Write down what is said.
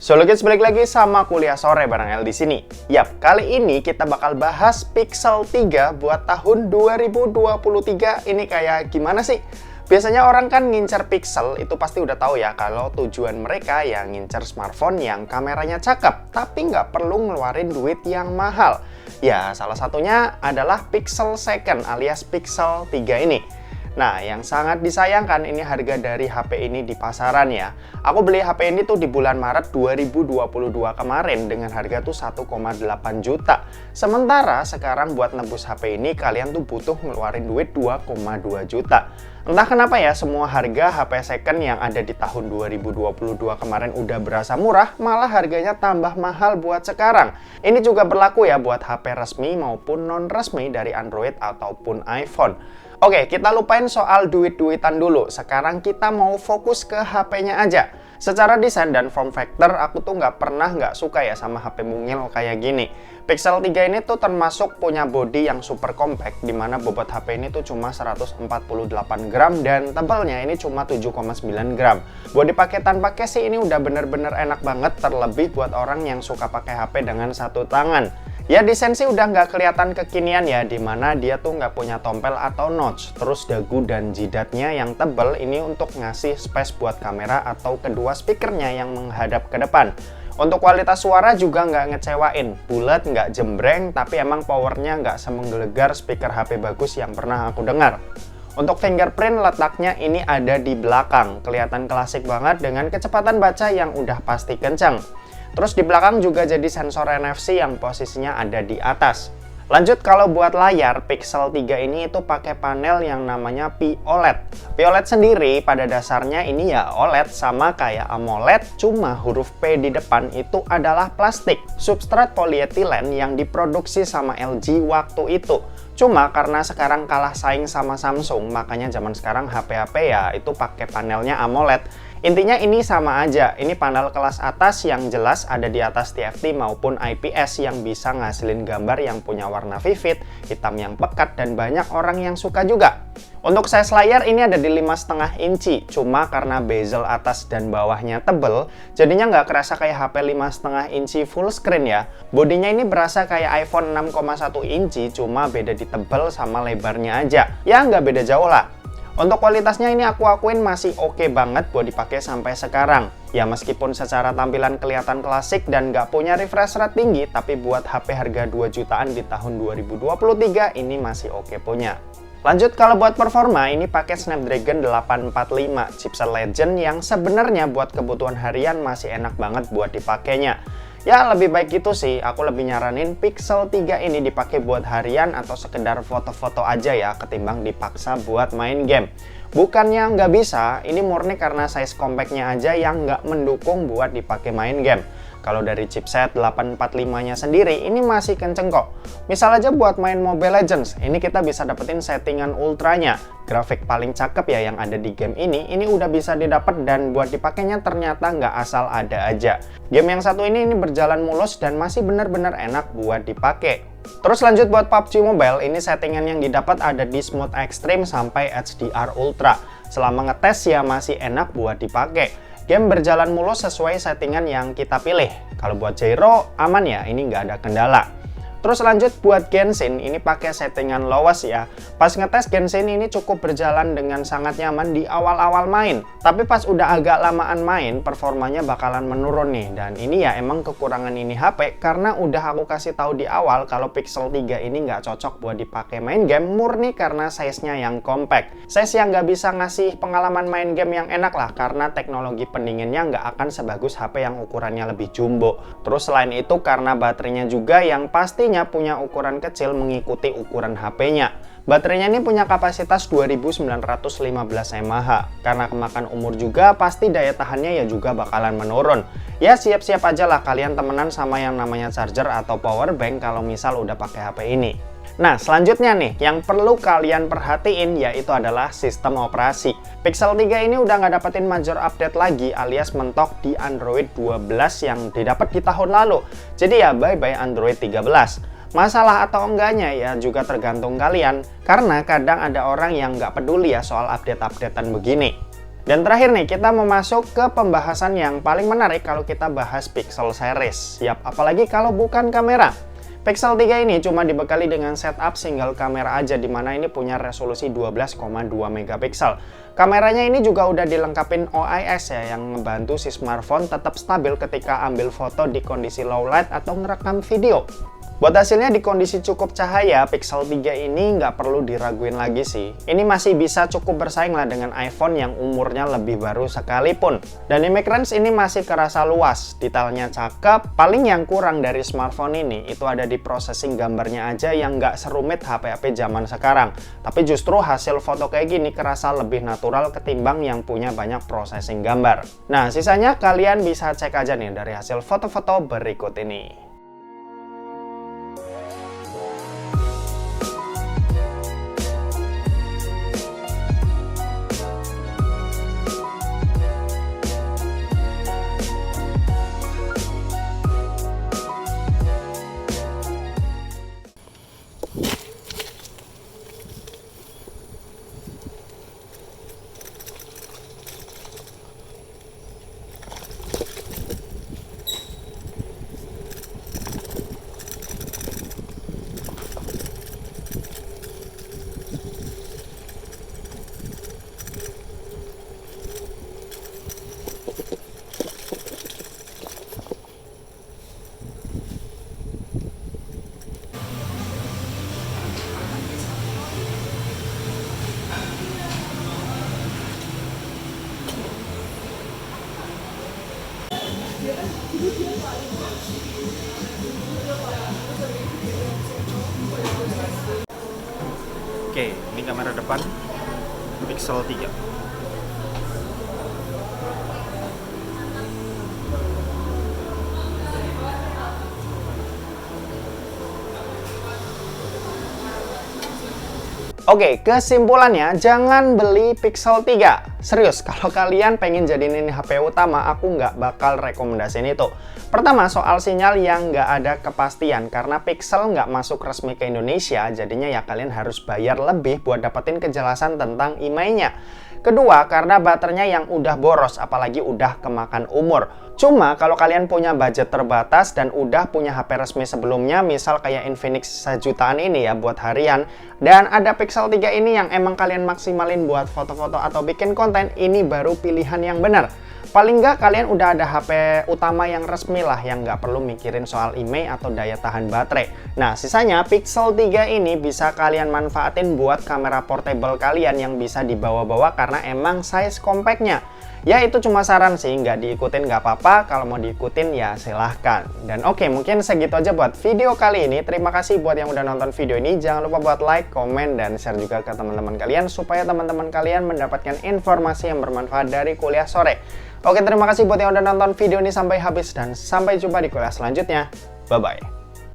Solo Kids, balik lagi sama kuliah sore bareng El di sini. Yap, kali ini kita bakal bahas Pixel 3 buat tahun 2023. Ini kayak gimana sih? Biasanya orang kan ngincer Pixel itu pasti udah tahu ya kalau tujuan mereka yang ngincer smartphone yang kameranya cakep, tapi nggak perlu ngeluarin duit yang mahal. Ya, salah satunya adalah Pixel Second alias Pixel 3 ini. Nah, yang sangat disayangkan ini harga dari HP ini di pasaran ya. Aku beli HP ini tuh di bulan Maret 2022 kemarin dengan harga tuh 1,8 juta. Sementara sekarang buat nebus HP ini kalian tuh butuh ngeluarin duit 2,2 juta. Entah kenapa ya semua harga HP second yang ada di tahun 2022 kemarin udah berasa murah, malah harganya tambah mahal buat sekarang. Ini juga berlaku ya buat HP resmi maupun non-resmi dari Android ataupun iPhone. Oke, kita lupain soal duit-duitan dulu. Sekarang kita mau fokus ke HP-nya aja. Secara desain dan form factor, aku tuh nggak suka ya sama HP mungil kayak gini. Pixel 3 ini tuh termasuk punya body yang super compact, dimana bobot HP ini tuh cuma 148 gram dan tebalnya ini cuma 7,9 gram. Buat dipakai tanpa case sih ini udah bener-bener enak banget, terlebih buat orang yang suka pakai HP dengan satu tangan. Ya desain sih udah nggak kelihatan kekinian ya, dimana dia tuh nggak punya tompel atau notch. Terus dagu dan jidatnya yang tebal ini untuk ngasih space buat kamera atau kedua speakernya yang menghadap ke depan. Untuk kualitas suara juga nggak ngecewain, bulat nggak jembreng, tapi emang powernya nggak semenggelegar speaker HP bagus yang pernah aku dengar. Untuk fingerprint letaknya ini ada di belakang, kelihatan klasik banget dengan kecepatan baca yang udah pasti kencang. Terus di belakang juga jadi sensor NFC yang posisinya ada di atas. Lanjut kalau buat layar, Pixel 3 ini itu pakai panel yang namanya POLED. POLED sendiri pada dasarnya ini ya OLED sama kayak AMOLED, cuma huruf P di depan itu adalah plastik, substrat polietilen yang diproduksi sama LG waktu itu. Cuma karena sekarang kalah saing sama Samsung, makanya zaman sekarang HP-HP ya itu pakai panelnya AMOLED. Intinya ini sama aja, ini panel kelas atas yang jelas ada di atas TFT maupun IPS yang bisa ngasilin gambar yang punya warna vivid, hitam yang pekat, dan banyak orang yang suka juga. Untuk size layar ini ada di 5,5 inci, cuma karena bezel atas dan bawahnya tebel, jadinya nggak kerasa kayak HP 5,5 inci full screen ya. Bodinya ini berasa kayak iPhone 6,1 inci, cuma beda di tebel sama lebarnya aja. Ya nggak beda jauh lah. Untuk kualitasnya ini aku akuin masih oke banget buat dipakai sampai sekarang. Ya meskipun secara tampilan kelihatan klasik dan nggak punya refresh rate tinggi, tapi buat HP harga 2 jutaan di tahun 2023 ini masih oke punya. Lanjut kalau buat performa, ini pakai Snapdragon 845 chipset Legend yang sebenarnya buat kebutuhan harian masih enak banget buat dipakainya. Ya lebih baik gitu sih, aku lebih nyaranin Pixel 3 ini dipakai buat harian atau sekedar foto-foto aja ya, ketimbang dipaksa buat main game. Bukannya nggak bisa, ini murni karena size compactnya aja yang nggak mendukung buat dipakai main game. Kalau dari chipset 845-nya sendiri, ini masih kenceng kok. Misal aja buat main Mobile Legends, ini kita bisa dapetin settingan ultranya. Grafik paling cakep ya yang ada di game ini udah bisa didapat dan buat dipakainya ternyata nggak asal ada aja. Game yang satu ini berjalan mulus dan masih bener-bener enak buat dipakai. Terus lanjut buat PUBG Mobile, ini settingan yang didapat ada di Smooth Extreme sampai HDR Ultra. Selama ngetes ya masih enak buat dipakai. Game berjalan mulus sesuai settingan yang kita pilih. Kalau buat gyro aman ya, ini nggak ada kendala. Terus lanjut buat Genshin, ini pakai settingan lowest ya. Pas ngetes Genshin ini cukup berjalan dengan sangat nyaman di awal-awal main. Tapi pas udah agak lamaan main, performanya bakalan menurun nih. Dan ini ya emang kekurangan ini HP, karena udah aku kasih tahu di awal kalau Pixel 3 ini nggak cocok buat dipakai main game, murni karena size-nya yang compact. Size yang nggak bisa ngasih pengalaman main game yang enak lah, karena teknologi pendinginnya nggak akan sebagus HP yang ukurannya lebih jumbo. Terus selain itu karena baterainya juga yang pasti punya ukuran kecil mengikuti ukuran HP-nya. Baterainya ini punya kapasitas 2915 mAh. Karena kemakan umur juga, pasti daya tahannya ya juga bakalan menurun. Ya siap-siap aja lah kalian temenan sama yang namanya charger atau power bank kalau misal udah pakai HP ini. Nah, selanjutnya nih, yang perlu kalian perhatiin yaitu adalah sistem operasi. Pixel 3 ini udah nggak dapetin major update lagi alias mentok di Android 12 yang didapat di tahun lalu. Jadi ya bye-bye Android 13. Masalah atau enggaknya ya juga tergantung kalian, karena kadang ada orang yang nggak peduli ya soal update-updatean begini. Dan terakhir nih, kita mau masuk ke pembahasan yang paling menarik kalau kita bahas Pixel series. Yap, apalagi kalau bukan kamera. Pixel 3 ini cuma dibekali dengan setup single kamera aja, dimana ini punya resolusi 12,2 megapiksel. Kameranya ini juga udah dilengkapin OIS ya, yang ngebantu si smartphone tetap stabil ketika ambil foto di kondisi low light atau ngerekam video. Buat hasilnya di kondisi cukup cahaya, Pixel 3 ini nggak perlu diraguin lagi sih. Ini masih bisa cukup bersaing lah dengan iPhone yang umurnya lebih baru sekalipun. Dan image range ini masih kerasa luas, detailnya cakep. Paling yang kurang dari smartphone ini itu ada di processing gambarnya aja yang nggak serumit HP-HP zaman sekarang. Tapi justru hasil foto kayak gini kerasa lebih natural ketimbang yang punya banyak processing gambar. Nah, sisanya kalian bisa cek aja nih dari hasil foto-foto berikut ini. Oke, ini kamera depan Pixel 3. Oke, kesimpulannya jangan beli Pixel 3. Serius, kalau kalian pengen jadiin ini HP utama, aku nggak bakal rekomendasiin itu. Pertama, soal sinyal yang nggak ada kepastian. Karena Pixel nggak masuk resmi ke Indonesia, jadinya ya kalian harus bayar lebih buat dapetin kejelasan tentang IMEI-nya. Kedua, karena baterainya yang udah boros, apalagi udah kemakan umur. Cuma kalau kalian punya budget terbatas dan udah punya HP resmi sebelumnya, misal kayak Infinix sejutaan ini ya buat harian, dan ada Pixel 3 ini yang emang kalian maksimalin buat foto-foto atau bikin konten, ini baru pilihan yang benar. Paling nggak kalian udah ada HP utama yang resmi lah, yang nggak perlu mikirin soal IMEI atau daya tahan baterai. Nah, sisanya Pixel 3 ini bisa kalian manfaatin buat kamera portable kalian yang bisa dibawa-bawa karena emang size compactnya. Ya itu cuma saran sih, nggak diikutin nggak apa-apa, kalau mau diikutin ya silahkan. Dan oke, mungkin segitu aja buat video kali ini. Terima kasih buat yang udah nonton video ini. Jangan lupa buat like, komen, dan share juga ke teman-teman kalian supaya teman-teman kalian mendapatkan informasi yang bermanfaat dari kuliah sore. Oke, terima kasih buat yang udah nonton video ini sampai habis dan sampai jumpa di kuliah selanjutnya. Bye-bye.